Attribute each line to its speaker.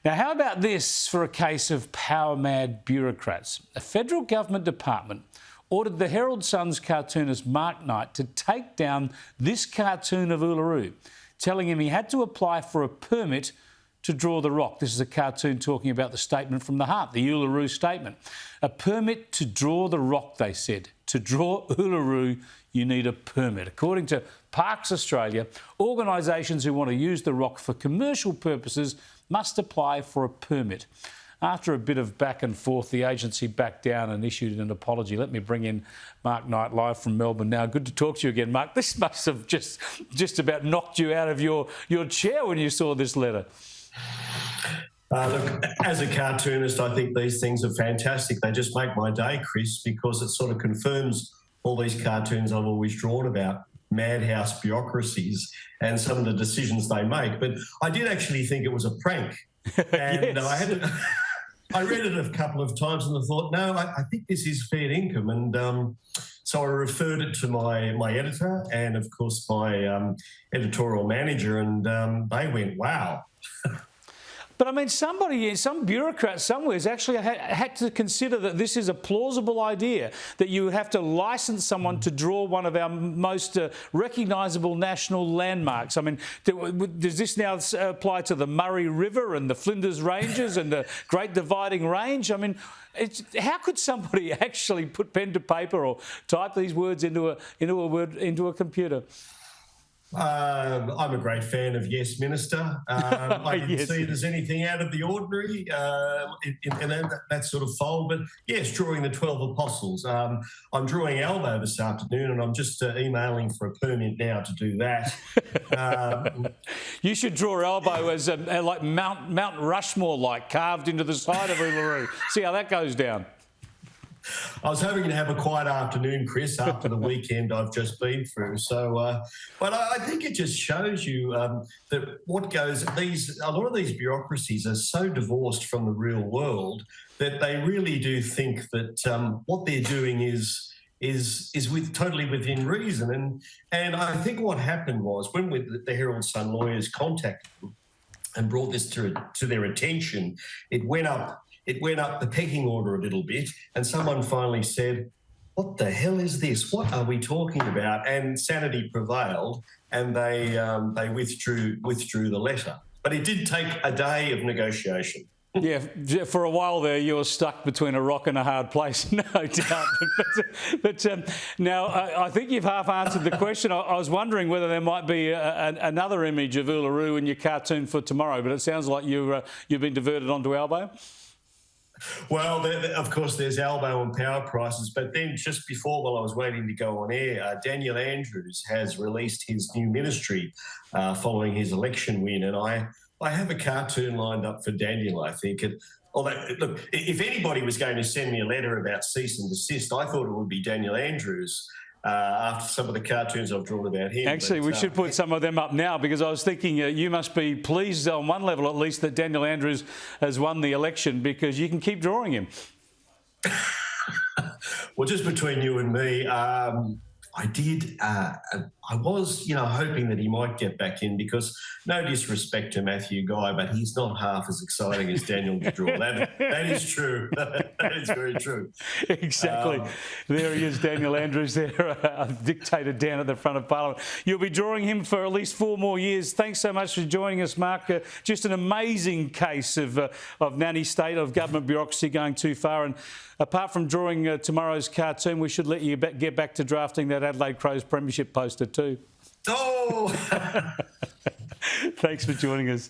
Speaker 1: Now, how about this for a case of power-mad bureaucrats? A federal government department ordered the Herald Sun's cartoonist Mark Knight to take down this cartoon of Uluru, telling him he had to apply for a permit to draw the rock. This is a cartoon talking about the statement from the heart, the Uluru statement. A permit to draw the rock, they said. To draw Uluru, you need a permit. According to Parks Australia, organisations who want to use the rock for commercial purposes must apply for a permit. After a bit of back and forth, the agency backed down and issued an apology. Let me bring in Mark Knight live from Melbourne now. Good to talk to you again, Mark. This must have just about knocked you out of your chair when you saw this letter.
Speaker 2: Look, as a cartoonist, I think these things are fantastic. They just make my day, Chris, because it sort of confirms all these cartoons I've always drawn about madhouse bureaucracies and some of the decisions they make. But I did actually think it was a prank. And
Speaker 1: Yes.
Speaker 2: I read it a couple of times and I thought, no, I think this is fair income. And so I referred it to my editor and, of course, my editorial manager, and they went, wow.
Speaker 1: But I mean, some bureaucrat somewhere has actually had to consider that this is a plausible idea, that you have to license someone to draw one of our most recognisable national landmarks. I mean, does this now apply to the Murray River and the Flinders Ranges and the Great Dividing Range? I mean, how could somebody actually put pen to paper or type these words into a computer?
Speaker 2: I'm a great fan of Yes Minister. I didn't
Speaker 1: Yes.
Speaker 2: see there's anything out of the ordinary in that sort of fold. But yes, drawing the 12 apostles. I'm drawing Albo this afternoon, and I'm just emailing for a permit now to do that.
Speaker 1: You should draw Albo as like Mount Rushmore, like carved into the side of Uluru. See how that goes down.
Speaker 2: I was hoping to have a quiet afternoon, Chris, after the weekend I've just been through. So, but I think it just shows you that a lot of these bureaucracies are so divorced from the real world that they really do think that what they're doing is totally within reason. And I think what happened was when the Herald Sun lawyers contacted them and brought this to their attention, it went up the pecking order a little bit, and someone finally said, what the hell is this? What are we talking about? And sanity prevailed, and they withdrew the letter. But it did take a day of negotiation.
Speaker 1: Yeah, for a while there, you were stuck between a rock and a hard place, no doubt. But now, I think you've half answered the question. I was wondering whether there might be another image of Uluru in your cartoon for tomorrow, but it sounds like you've been diverted onto Albo.
Speaker 2: Well, of course, there's Albo and power prices, but then just before, while I was waiting to go on air, Daniel Andrews has released his new ministry following his election win, and I have a cartoon lined up for Daniel, I think. Although, look, if anybody was going to send me a letter about cease and desist, I thought it would be Daniel Andrews. After some of the cartoons I've drawn about him.
Speaker 1: Actually, we should put some of them up now, because I was thinking you must be pleased on one level at least that Daniel Andrews has won the election, because you can keep drawing him.
Speaker 2: Well, just between you and me, I was, hoping that he might get back in, because no disrespect to Matthew Guy, but he's not half as exciting as Daniel to draw. That is true. That is very true.
Speaker 1: Exactly. There he is, Daniel Andrews there, a dictator down at the front of Parliament. You'll be drawing him for at least 4 more years. Thanks so much for joining us, Mark. Just an amazing case of nanny state, of government bureaucracy going too far. And apart from drawing tomorrow's cartoon, we should let you get back to drafting that Adelaide Crows premiership poster too.
Speaker 2: Oh!
Speaker 1: Thanks for joining us.